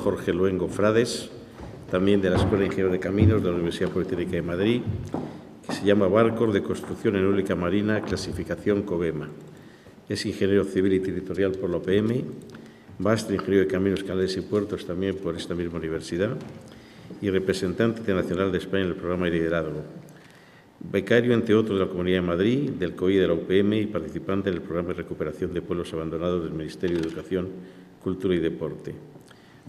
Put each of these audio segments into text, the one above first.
Jorge Luengo Frades, también de la Escuela de Ingenieros de Caminos de la Universidad Politécnica de Madrid, que se llama Barcos de Construcción Eólica Marina, clasificación COBEMA. Es ingeniero civil y territorial por la UPM, máster ingeniero de Caminos, Canales y Puertos también por esta misma universidad y representante internacional de España en el programa de liderazgo. Becario, entre otros, de la Comunidad de Madrid, del COI de la UPM y participante en el programa de recuperación de pueblos abandonados del Ministerio de Educación, Cultura y Deporte.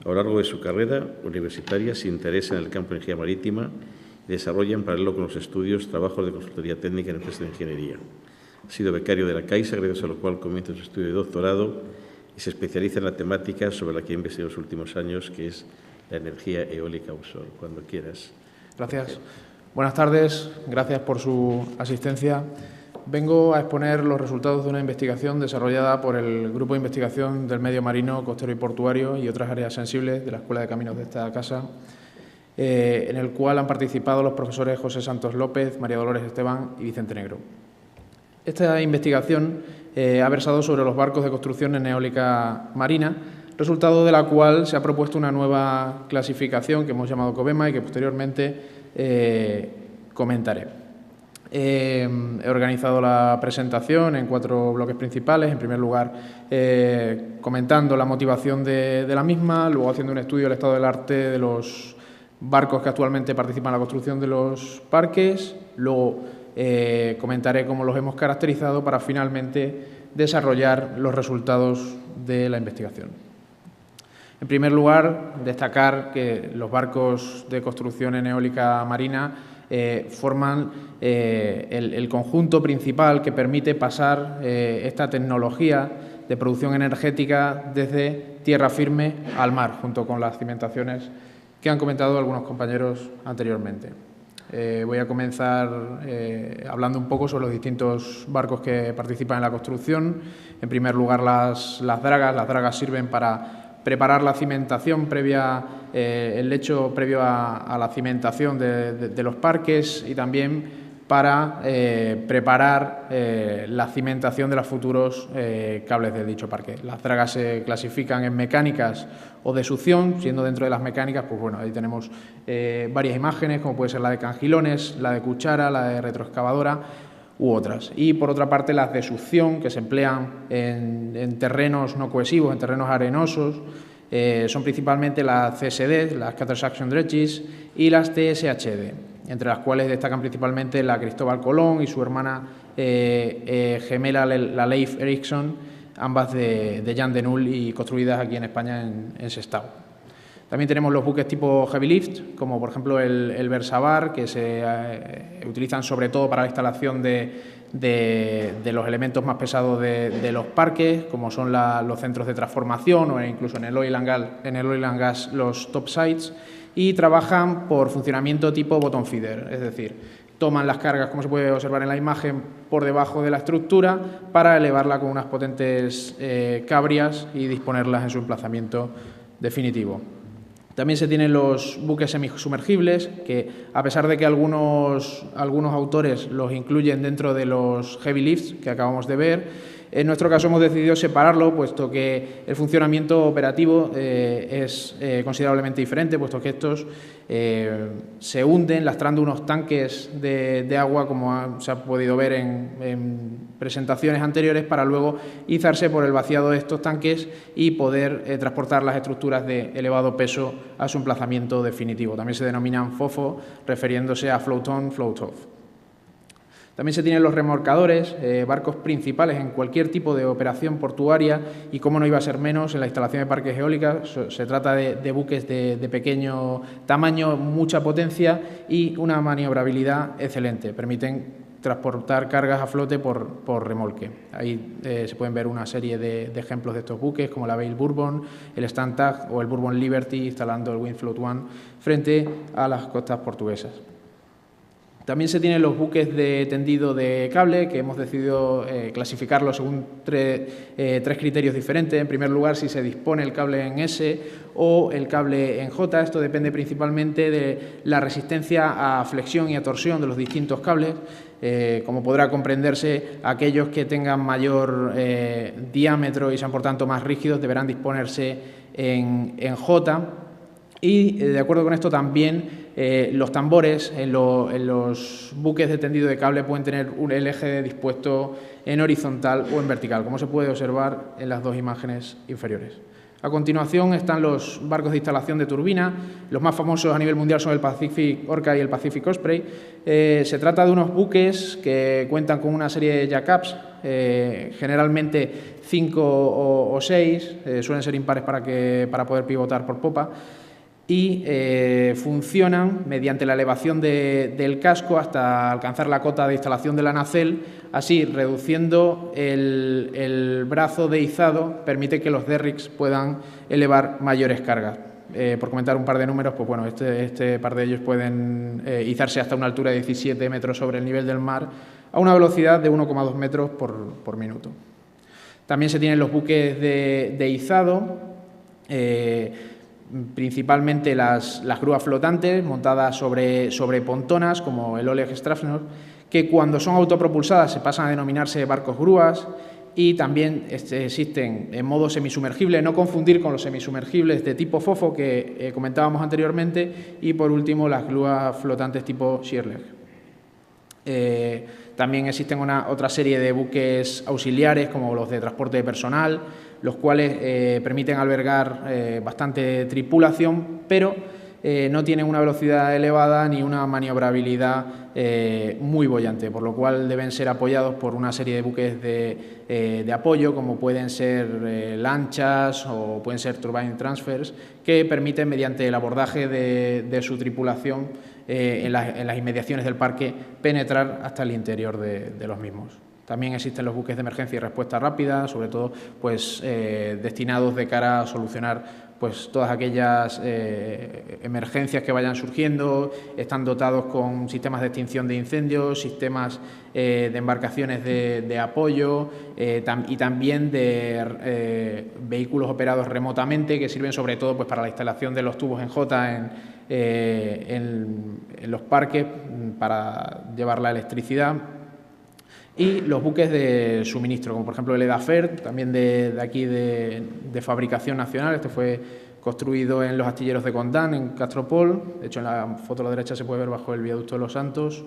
A lo largo de su carrera universitaria se interesa en el campo de ingeniería marítima y desarrolla en paralelo con los estudios trabajos de consultoría técnica en empresas de ingeniería. Ha sido becario de la Caixa, gracias a lo cual comienza su estudio de doctorado y se especializa en la temática sobre la que ha investigado en los últimos años, que es la energía eólica offshore. Cuando quieras. Gracias. Buenas tardes. Gracias por su asistencia. Vengo a exponer los resultados de una investigación desarrollada por el Grupo de Investigación del Medio Marino, Costero y Portuario y otras áreas sensibles de la Escuela de Caminos de esta casa, en el cual han participado los profesores José Santos López, María Dolores Esteban y Vicente Negro. Esta investigación ha versado sobre los barcos de construcción en eólica marina, resultado de la cual se ha propuesto una nueva clasificación que hemos llamado COBEMA y que posteriormente comentaré. He organizado la presentación en 4 bloques principales. En primer lugar, comentando la motivación de la misma, luego haciendo un estudio del estado del arte de los barcos que actualmente participan en la construcción de los parques, luego comentaré cómo los hemos caracterizado para finalmente desarrollar los resultados de la investigación. En primer lugar, destacar que los barcos de construcción en eólica marina forman el conjunto principal que permite pasar esta tecnología de producción energética desde tierra firme al mar, junto con las cimentaciones que han comentado algunos compañeros anteriormente. Voy a comenzar hablando un poco sobre los distintos barcos que participan en la construcción. En primer lugar, las dragas. Las dragas sirven para preparar la cimentación previa, el lecho previo a la cimentación de los parques y también para preparar la cimentación de los futuros cables de dicho parque. Las dragas se clasifican en mecánicas o de succión, siendo dentro de las mecánicas, pues bueno, ahí tenemos varias imágenes, como puede ser la de cangilones, la de cuchara, la de retroexcavadora u otras. Y por otra parte las de succión, que se emplean en terrenos no cohesivos, en terrenos arenosos, son principalmente las CSD, las Cutter Suction Dredges, y las TSHD, entre las cuales destacan principalmente la Cristóbal Colón y su hermana gemela, la Leif Erikson, ambas de Jan de Null y construidas aquí en España, en Sestao. También tenemos los buques tipo heavy lift, como por ejemplo el Versabar, que se utilizan sobre todo para la instalación de los elementos más pesados de los parques, como son los centros de transformación o incluso en el oil and gas los topsides, y trabajan por funcionamiento tipo bottom feeder, es decir, toman las cargas, como se puede observar en la imagen, por debajo de la estructura para elevarla con unas potentes cabrias y disponerlas en su emplazamiento definitivo. También se tienen los buques semisumergibles, que a pesar de que algunos autores los incluyen dentro de los heavy lifts que acabamos de ver, en nuestro caso hemos decidido separarlo, puesto que el funcionamiento operativo es considerablemente diferente, puesto que estos se hunden lastrando unos tanques de agua, como se ha podido ver en presentaciones anteriores, para luego izarse por el vaciado de estos tanques y poder transportar las estructuras de elevado peso a su emplazamiento definitivo. También se denominan FOFO, refiriéndose a float on, float off. También se tienen los remolcadores, barcos principales en cualquier tipo de operación portuaria y, cómo no iba a ser menos, en la instalación de parques eólicos. Se trata de buques de pequeño tamaño, mucha potencia y una maniobrabilidad excelente. Permiten transportar cargas a flote por remolque. Ahí se pueden ver una serie de ejemplos de estos buques, como la Vale Bourbon, el Stantag o el Bourbon Liberty, instalando el Windfloat One frente a las costas portuguesas. También se tienen los buques de tendido de cable, que hemos decidido clasificarlos según tres criterios diferentes. En primer lugar, si se dispone el cable en S o el cable en J. Esto depende principalmente de la resistencia a flexión y a torsión de los distintos cables. Como podrá comprenderse, aquellos que tengan mayor diámetro y sean por tanto más rígidos deberán disponerse en J, Y, de acuerdo con esto, también los tambores en los buques de tendido de cable pueden tener el eje dispuesto en horizontal o en vertical, como se puede observar en las dos imágenes inferiores. A continuación están los barcos de instalación de turbina. Los más famosos a nivel mundial son el Pacific Orca y el Pacific Osprey. Se trata de unos buques que cuentan con una serie de jackups, generalmente 5 o 6, suelen ser impares para poder pivotar por popa, y funcionan mediante la elevación del casco hasta alcanzar la cota de instalación de la nacelle. Así, reduciendo el brazo de izado, permite que los derricks puedan elevar mayores cargas. Por comentar un par de números, pues bueno, este par de ellos pueden izarse hasta una altura de 17 metros sobre el nivel del mar a una velocidad de 1,2 metros por minuto. También se tienen los buques de izado, principalmente las grúas flotantes montadas sobre pontonas, como el Oleg Strashnov, que cuando son autopropulsadas se pasan a denominarse barcos grúas, y también existen en modo semisumergible, no confundir con los semisumergibles de tipo FOFO que comentábamos anteriormente, y por último las grúas flotantes tipo Shearleg. También existen otra serie de buques auxiliares, como los de transporte de personal, los cuales permiten albergar bastante tripulación, pero no tienen una velocidad elevada ni una maniobrabilidad muy boyante, por lo cual deben ser apoyados por una serie de buques de apoyo, como pueden ser lanchas o pueden ser turbine transfers, que permiten, mediante el abordaje de su tripulación en las inmediaciones del parque, penetrar hasta el interior de los mismos. También existen los buques de emergencia y respuesta rápida, sobre todo pues, destinados de cara a solucionar pues, todas aquellas emergencias que vayan surgiendo. Están dotados con sistemas de extinción de incendios, sistemas de embarcaciones de apoyo y también de vehículos operados remotamente, que sirven sobre todo pues, para la instalación de los tubos en J en los parques para llevar la electricidad. Y los buques de suministro, como por ejemplo el Edafer, también de aquí de fabricación nacional. Este fue construido en los astilleros de Condán, en Castropol. De hecho, en la foto a la derecha se puede ver bajo el viaducto de los Santos.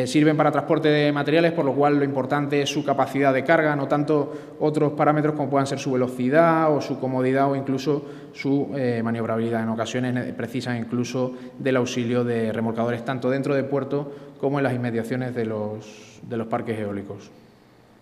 Sirven para transporte de materiales, por lo cual lo importante es su capacidad de carga, no tanto otros parámetros como puedan ser su velocidad o su comodidad o incluso su maniobrabilidad. En ocasiones precisan incluso del auxilio de remolcadores tanto dentro de puerto como en las inmediaciones de los parques eólicos.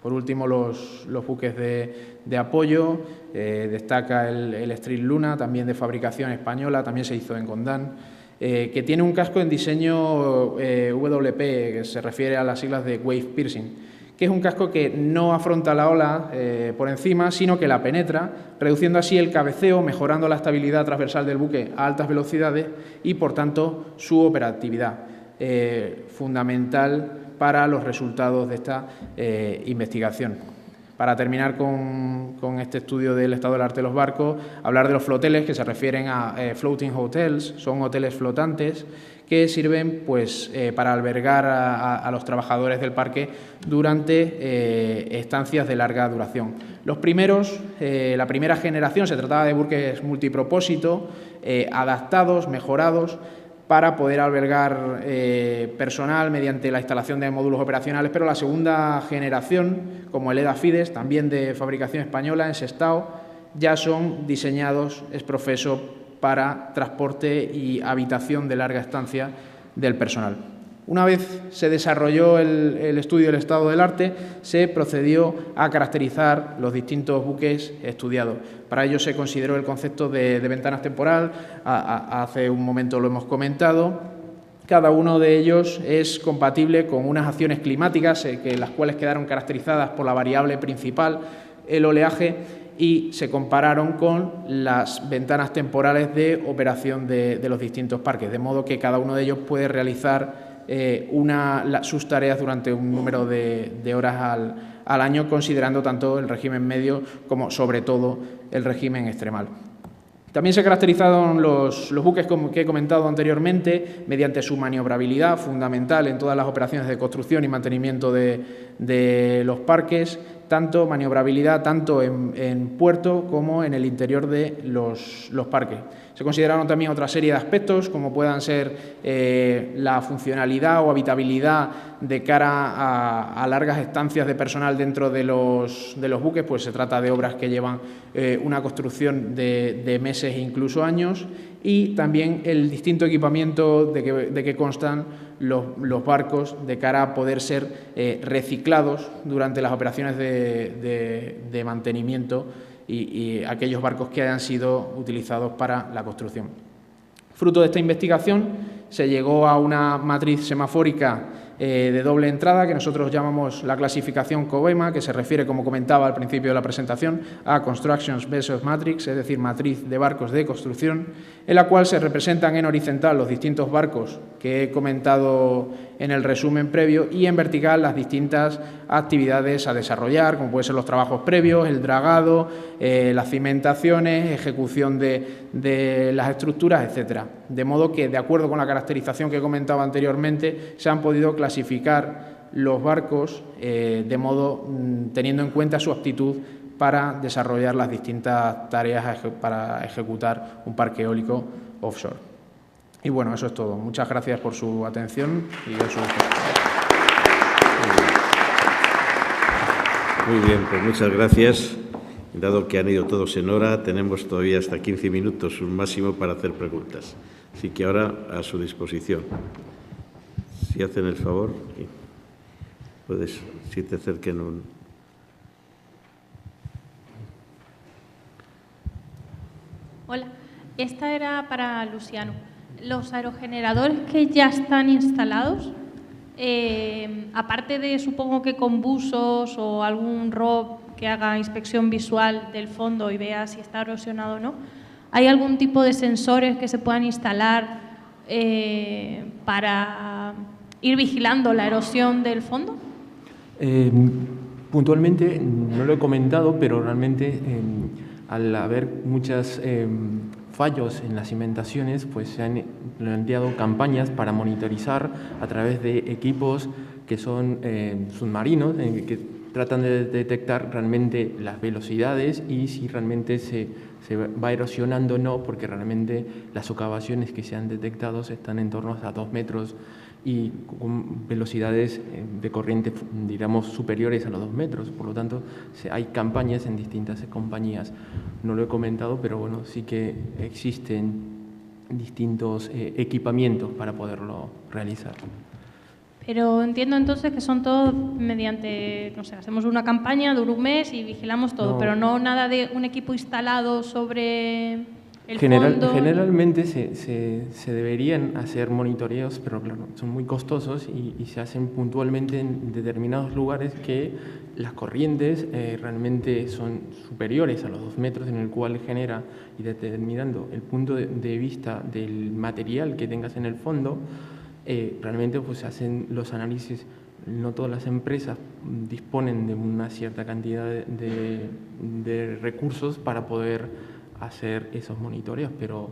Por último, los buques de apoyo. Destaca el Street Luna, también de fabricación española, también se hizo en Condán, que tiene un casco en diseño WP, que se refiere a las siglas de Wave Piercing, que es un casco que no afronta la ola por encima, sino que la penetra, reduciendo así el cabeceo, mejorando la estabilidad transversal del buque a altas velocidades y, por tanto, su operatividad, fundamental para los resultados de esta investigación. Para terminar con este estudio del estado del arte de los barcos, hablar de los floteles, que se refieren a floating hotels, son hoteles flotantes que sirven pues, para albergar a los trabajadores del parque durante estancias de larga duración. Los primeros, la primera generación, se trataba de buques multipropósito, adaptados, mejorados, para poder albergar personal mediante la instalación de módulos operacionales, pero la segunda generación, como el EDA Fides, también de fabricación española, en Sestao, ya son diseñados ex professo para transporte y habitación de larga estancia del personal. Una vez se desarrolló el estudio del estado del arte, se procedió a caracterizar los distintos buques estudiados. Para ello se consideró el concepto de ventanas temporal, hace un momento lo hemos comentado. Cada uno de ellos es compatible con unas acciones climáticas, las cuales quedaron caracterizadas por la variable principal, el oleaje, y se compararon con las ventanas temporales de operación de los distintos parques, de modo que cada uno de ellos puede realizar sus tareas durante un número de horas al año, considerando tanto el régimen medio como, sobre todo, el régimen extremal. También se caracterizaron los buques que he comentado anteriormente mediante su maniobrabilidad, fundamental en todas las operaciones de construcción y mantenimiento de los parques, maniobrabilidad tanto en puerto como en el interior de los parques. Se consideraron también otra serie de aspectos, como puedan ser la funcionalidad o habitabilidad de cara a largas estancias de personal dentro de los buques, pues se trata de obras que llevan una construcción de meses e incluso años, y también el distinto equipamiento de que constan los barcos de cara a poder ser reciclados durante las operaciones de mantenimiento y aquellos barcos que hayan sido utilizados para la construcción. Fruto de esta investigación se llegó a una matriz semafórica de doble entrada que nosotros llamamos la clasificación COVEMA, que se refiere, como comentaba al principio de la presentación, a Construction Vessels Matrix, es decir, matriz de barcos de construcción, en la cual se representan en horizontal los distintos barcos que he comentado en el resumen previo y en vertical las distintas actividades a desarrollar, como pueden ser los trabajos previos, el dragado, las cimentaciones, ejecución de las estructuras, etcétera. De modo que, de acuerdo con la caracterización que he comentado anteriormente, se han podido clasificar los barcos de modo teniendo en cuenta su aptitud para desarrollar las distintas tareas para ejecutar un parque eólico offshore. Y bueno, eso es todo. Muchas gracias por su atención y de su... Muy bien, pues muchas gracias. Dado que han ido todos en hora, tenemos todavía hasta 15 minutos, un máximo, para hacer preguntas. Así que ahora a su disposición. Si hacen el favor, puedes, si te acerquen un... Hola, esta era para Luciano. Los aerogeneradores que ya están instalados, aparte de, supongo que con buzos o algún ROV que haga inspección visual del fondo y vea si está erosionado o no, ¿hay algún tipo de sensores que se puedan instalar para ir vigilando la erosión del fondo? Puntualmente no lo he comentado, pero realmente al haber muchos fallos en las cimentaciones, pues se han planteado campañas para monitorizar a través de equipos que son submarinos, que tratan de detectar realmente las velocidades y si realmente se va erosionando o no, porque realmente las socavaciones que se han detectado están en torno a 2 metros y con velocidades de corriente, digamos, superiores a los 2 metros. Por lo tanto, hay campañas en distintas compañías. No lo he comentado, pero bueno, sí que existen distintos equipamientos para poderlo realizar. Pero entiendo entonces que son todos mediante, no sé, hacemos una campaña, dura un mes y vigilamos todo, pero no nada de un equipo instalado sobre el fondo. Generalmente se deberían hacer monitoreos, pero claro, son muy costosos y se hacen puntualmente en determinados lugares que las corrientes realmente son superiores a los 2 metros, en el cual genera, y determinando el punto de vista del material que tengas en el fondo, realmente pues se hacen los análisis. No todas las empresas disponen de una cierta cantidad de recursos para poder hacer esos monitoreos, pero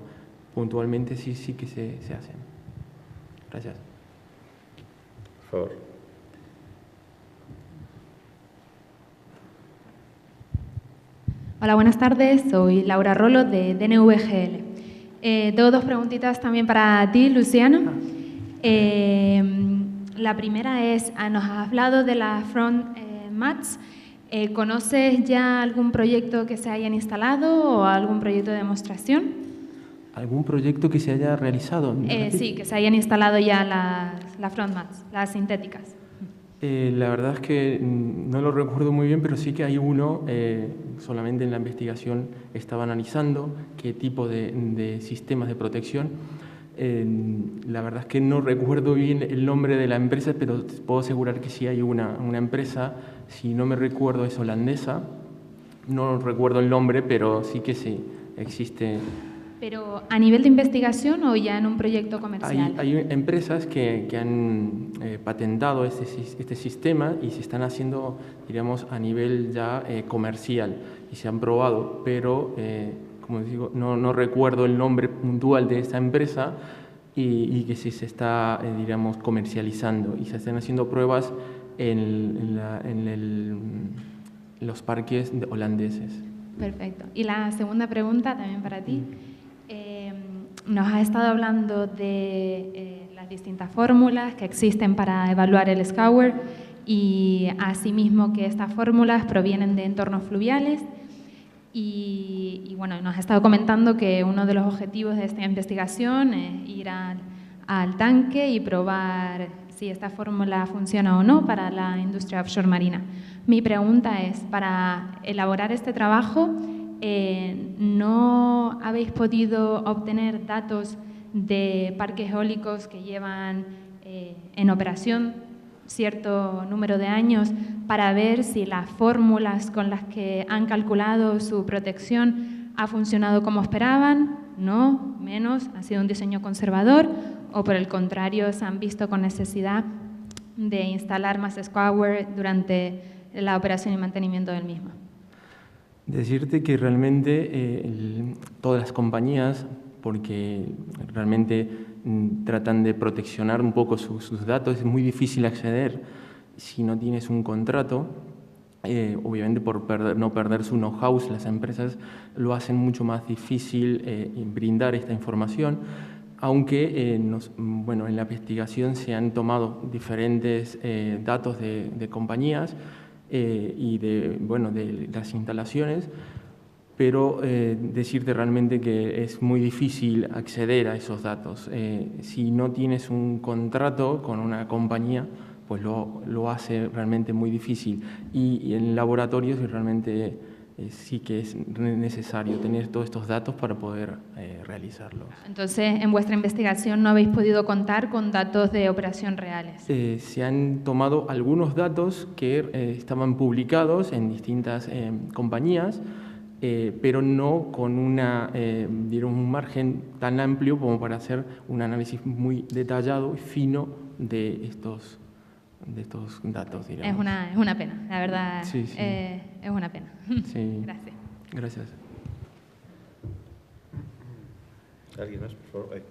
puntualmente sí que se hacen. Gracias. Por favor. Hola, buenas tardes. Soy Laura Rolo de DNVGL. Tengo 2 preguntitas también para ti, Luciano. La primera es, nos has hablado de las front mats. ¿Conoces ya algún proyecto que se hayan instalado o algún proyecto de demostración? ¿Algún proyecto que se haya realizado? Sí, que se hayan instalado ya las front mats, las sintéticas. La verdad es que no lo recuerdo muy bien, pero sí que hay uno, solamente en la investigación estaba analizando qué tipo de sistemas de protección. La verdad es que no recuerdo bien el nombre de la empresa, pero te puedo asegurar que sí hay una empresa, si no me recuerdo es holandesa, no recuerdo el nombre, pero sí que sí, existe. ¿Pero a nivel de investigación o ya en un proyecto comercial? Hay empresas que han patentado este sistema y se están haciendo, diríamos, a nivel ya comercial y se han probado, pero como digo, no recuerdo el nombre puntual de esta empresa y que sí se está, diríamos, comercializando y se están haciendo pruebas en los parques holandeses. Perfecto. Y la segunda pregunta también para ti. nos has estado hablando de las distintas fórmulas que existen para evaluar el scour y asimismo que estas fórmulas provienen de entornos fluviales. Y bueno, nos ha estado comentando que uno de los objetivos de esta investigación es ir al tanque y probar si esta fórmula funciona o no para la industria offshore marina. Mi pregunta es, para elaborar este trabajo, ¿no habéis podido obtener datos de parques eólicos que llevan en operación cierto número de años para ver si las fórmulas con las que han calculado su protección ha funcionado como esperaban? No, menos, ha sido un diseño conservador, o por el contrario se han visto con necesidad de instalar más scour durante la operación y mantenimiento del mismo. Decirte que realmente todas las compañías, porque realmente tratan de proteccionar un poco sus datos, es muy difícil acceder si no tienes un contrato. Obviamente por no perder su know-how, las empresas lo hacen mucho más difícil brindar esta información, aunque en la investigación se han tomado diferentes datos de compañías y de las instalaciones, pero decirte realmente que es muy difícil acceder a esos datos. Si no tienes un contrato con una compañía, pues lo hace realmente muy difícil. Y en laboratorios realmente sí que es necesario tener todos estos datos para poder realizarlos. Entonces, en vuestra investigación no habéis podido contar con datos de operación reales. Se han tomado algunos datos que estaban publicados en distintas compañías, pero no con un margen tan amplio como para hacer un análisis muy detallado y fino de estos datos, digamos. Es una pena, la verdad. Sí, sí. Es una pena. Sí. Gracias. Gracias. ¿Alguien más, por favor?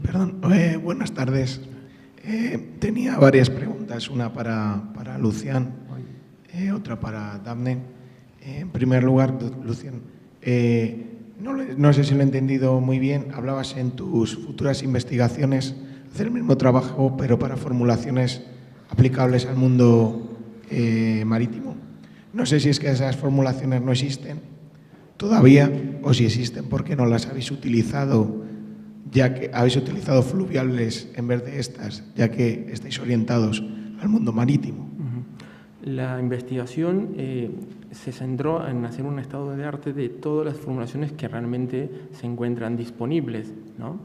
Perdón, buenas tardes. Tenía varias preguntas, una para Lucian, otra para Daphne. En primer lugar, Lucian, no sé si lo he entendido muy bien, hablabas en tus futuras investigaciones hacer el mismo trabajo, pero para formulaciones aplicables al mundo marítimo. No sé si es que esas formulaciones no existen todavía, o si existen, ¿por qué no las habéis utilizado, ya que habéis utilizado fluviales en vez de estas, ya que estáis orientados al mundo marítimo? La investigación se centró en hacer un estado de arte de todas las formulaciones que realmente se encuentran disponibles, ¿no?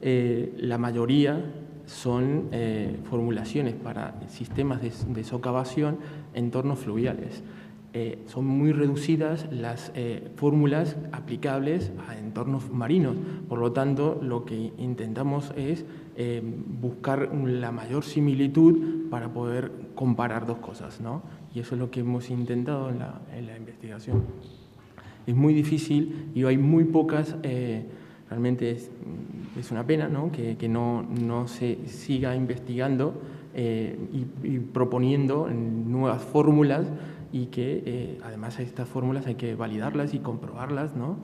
La mayoría son formulaciones para sistemas de socavación en entornos fluviales. Son muy reducidas las fórmulas aplicables a entornos marinos. Por lo tanto, lo que intentamos es buscar la mayor similitud para poder comparar dos cosas, ¿no? Y eso es lo que hemos intentado en la investigación. Es muy difícil y hay muy pocas... Realmente es una pena, ¿no? Que no se siga investigando y proponiendo nuevas fórmulas y que además estas fórmulas hay que validarlas y comprobarlas, ¿no?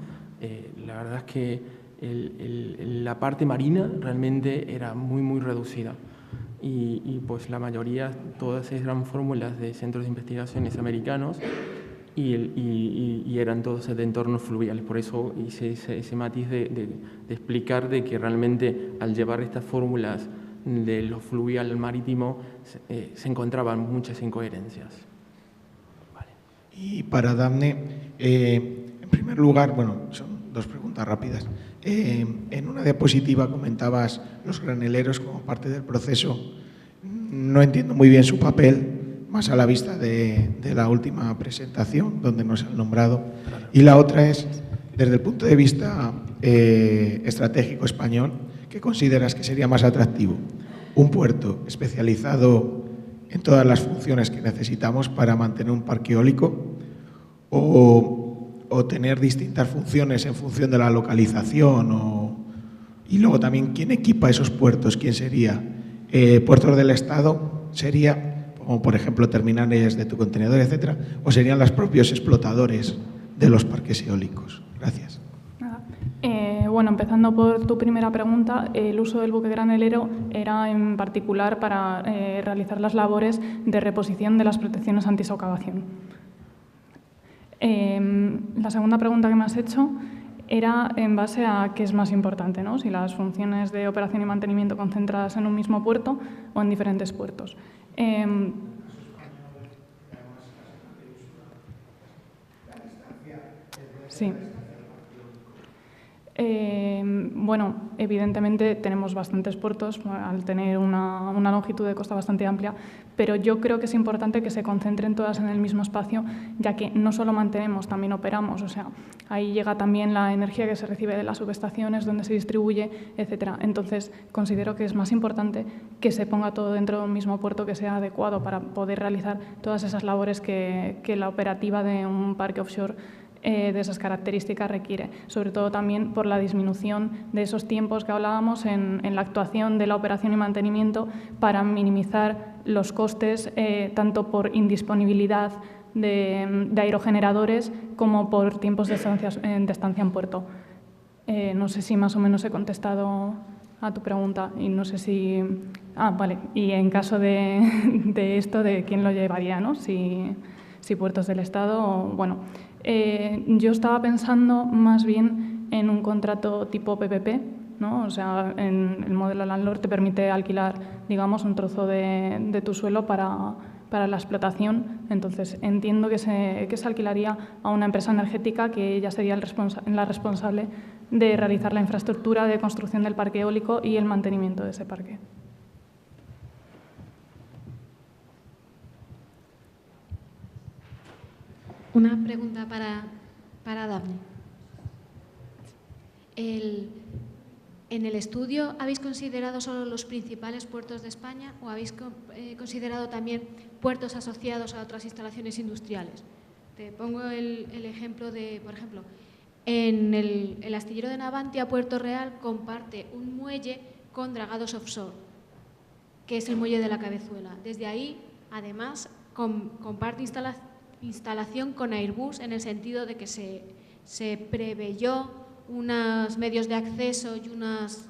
La verdad es que la parte marina realmente era muy reducida y pues la mayoría, todas eran fórmulas de centros de investigaciones americanos y eran todos de entornos fluviales. Por eso hice ese matiz de explicar de que realmente al llevar estas fórmulas de lo fluvial al marítimo se encontraban muchas incoherencias. Vale. Y para Daphne, en primer lugar, son dos preguntas rápidas. En una diapositiva comentabas los graneleros como parte del proceso. No entiendo muy bien su papel, más a la vista de la última presentación, donde nos han nombrado. Y la otra es, desde el punto de vista estratégico español, ¿qué consideras que sería más atractivo? ¿Un puerto especializado en todas las funciones que necesitamos para mantener un parque eólico? ¿O tener distintas funciones en función de la localización? Y luego también, ¿quién equipa esos puertos? ¿Quién sería? ¿Puertos del Estado sería...? Como por ejemplo terminales de tu contenedor, etcétera, o serían los propios explotadores de los parques eólicos. Gracias. bueno, empezando por tu primera pregunta, el uso del buque granelero era en particular para realizar las labores de reposición de las protecciones antisocavación. La segunda pregunta que me has hecho era en base a qué es más importante, ¿no? Si las funciones de operación y mantenimiento concentradas en un mismo puerto o en diferentes puertos. Sí. Bueno, evidentemente tenemos bastantes puertos, al tener una longitud de costa bastante amplia, pero yo creo que es importante que se concentren todas en el mismo espacio, ya que no solo mantenemos, también operamos, o sea, ahí llega también la energía que se recibe de las subestaciones, donde se distribuye, etcétera. Entonces, considero que es más importante que se ponga todo dentro de un mismo puerto que sea adecuado para poder realizar todas esas labores que la operativa de un parque offshore de esas características requiere, sobre todo también por la disminución de esos tiempos que hablábamos en la actuación de la operación y mantenimiento para minimizar los costes tanto por indisponibilidad de aerogeneradores como por tiempos de estancia en puerto. No sé si más o menos he contestado a tu pregunta y no sé si... vale. Y en caso de esto, ¿de quién lo llevaría, no? Si Puertos del Estado o... Bueno, yo estaba pensando más bien en un contrato tipo PPP, ¿no? O sea, en el modelo landlord te permite alquilar, digamos, un trozo de tu suelo para la explotación. Entonces, entiendo que se alquilaría a una empresa energética que ella sería la responsable de realizar la infraestructura de construcción del parque eólico y el mantenimiento de ese parque. Una pregunta para Dafne. ¿En el estudio habéis considerado solo los principales puertos de España o habéis considerado también puertos asociados a otras instalaciones industriales? Te pongo el ejemplo de, por ejemplo, en el astillero de Navantia, Puerto Real, comparte un muelle con Dragados Offshore, que es el muelle de la Cabezuela. Desde ahí, además, comparte instalación con Airbus en el sentido de que se preveyó unos medios de acceso y unos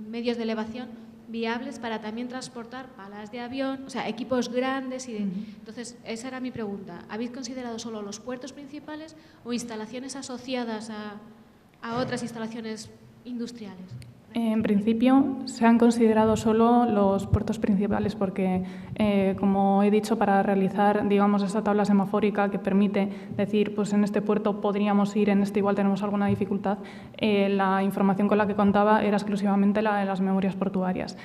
medios de elevación viables para también transportar palas de avión, o sea, equipos grandes. Entonces, esa era mi pregunta. ¿Habéis considerado solo los puertos principales o instalaciones asociadas a otras instalaciones industriales? En principio, se han considerado solo los puertos principales porque, como he dicho, para realizar, digamos, esa tabla semafórica que permite decir, pues en este puerto podríamos ir, en este igual tenemos alguna dificultad, la información con la que contaba era exclusivamente la de las memorias portuarias.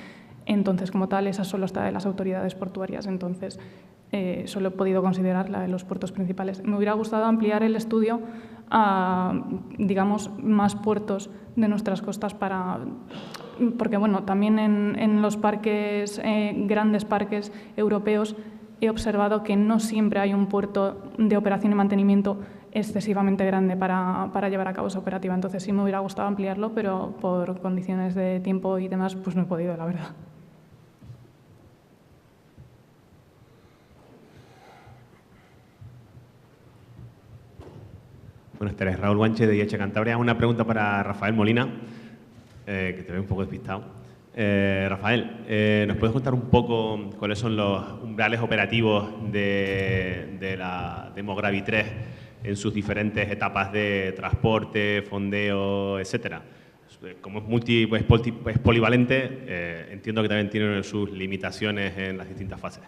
Entonces, como tal, esa solo está de las autoridades portuarias. Entonces, solo he podido considerar la de los puertos principales. Me hubiera gustado ampliar el estudio a, digamos, más puertos de nuestras costas porque, bueno, también en los parques, grandes parques europeos, he observado que no siempre hay un puerto de operación y mantenimiento excesivamente grande para llevar a cabo esa operativa. Entonces, sí me hubiera gustado ampliarlo, pero por condiciones de tiempo y demás, pues no he podido, la verdad. Buenas tardes, Raúl Guanche de IH Cantabria. Una pregunta para Rafael Molina, que te ve un poco despistado. Rafael, ¿nos puedes contar un poco cuáles son los umbrales operativos de la Demogravi 3 en sus diferentes etapas de transporte, fondeo, etcétera? Como es polivalente, entiendo que también tiene sus limitaciones en las distintas fases.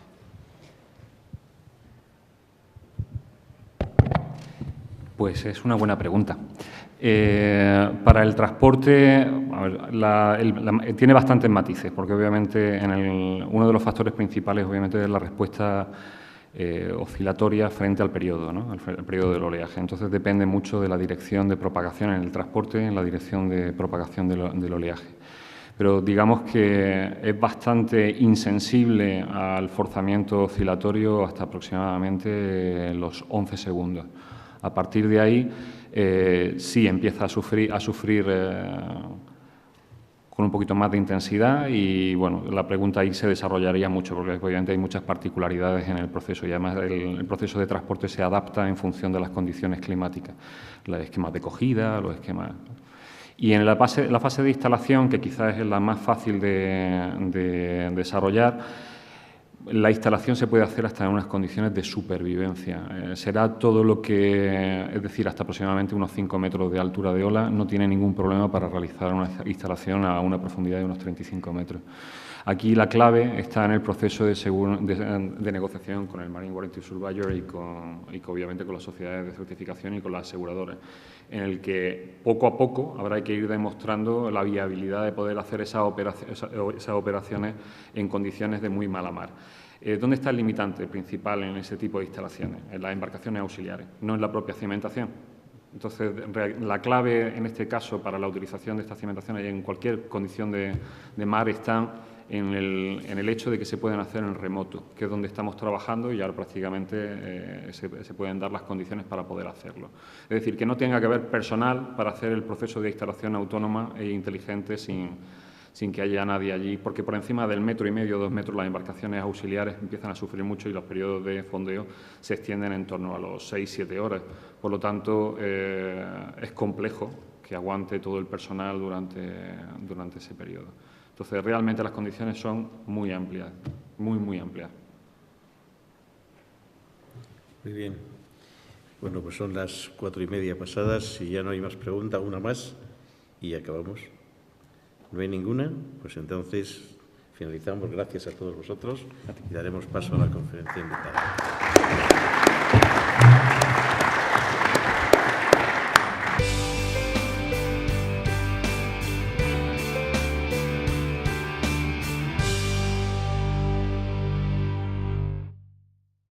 Pues es una buena pregunta. Para el transporte, tiene bastantes matices, porque obviamente uno de los factores principales obviamente es la respuesta oscilatoria frente al periodo, ¿no? al periodo del oleaje. Entonces depende mucho de la dirección de propagación en el transporte, en la dirección de propagación del oleaje. Pero digamos que es bastante insensible al forzamiento oscilatorio hasta aproximadamente los 11 segundos. A partir de ahí, sí empieza a sufrir con un poquito más de intensidad y, bueno, la pregunta ahí se desarrollaría mucho porque obviamente hay muchas particularidades en el proceso y además el proceso de transporte se adapta en función de las condiciones climáticas, los esquemas de cogida, los esquemas... Y en la fase de instalación, que quizás es la más fácil de desarrollar, la instalación se puede hacer hasta en unas condiciones de supervivencia. Será todo lo que, es decir, hasta aproximadamente unos 5 metros de altura de ola, no tiene ningún problema para realizar una instalación a una profundidad de unos 35 metros. Aquí la clave está en el proceso de negociación con el Marine Warranty Surveyor y obviamente con las sociedades de certificación y con las aseguradoras, en el que poco a poco habrá que ir demostrando la viabilidad de poder hacer esas operaciones en condiciones de muy mala mar. ¿Dónde está el limitante principal en ese tipo de instalaciones? En las embarcaciones auxiliares, no en la propia cimentación. Entonces, la clave en este caso para la utilización de estas cimentaciones y en cualquier condición de mar está en el hecho de que se pueden hacer en remoto, que es donde estamos trabajando y ahora prácticamente se pueden dar las condiciones para poder hacerlo. Es decir, que no tenga que haber personal para hacer el proceso de instalación autónoma e inteligente sin que haya nadie allí, porque por encima del 1,5 metros, 2 metros, las embarcaciones auxiliares empiezan a sufrir mucho y los periodos de fondeo se extienden en torno a los 6-7 horas. Por lo tanto, es complejo que aguante todo el personal durante ese periodo. Entonces, realmente las condiciones son muy amplias, muy amplias. Muy bien. Bueno, pues son las 4:30 pasadas. Si ya no hay más preguntas, una más y acabamos. ¿No hay ninguna? Pues entonces finalizamos. Gracias a todos vosotros y daremos paso a la conferencia invitada.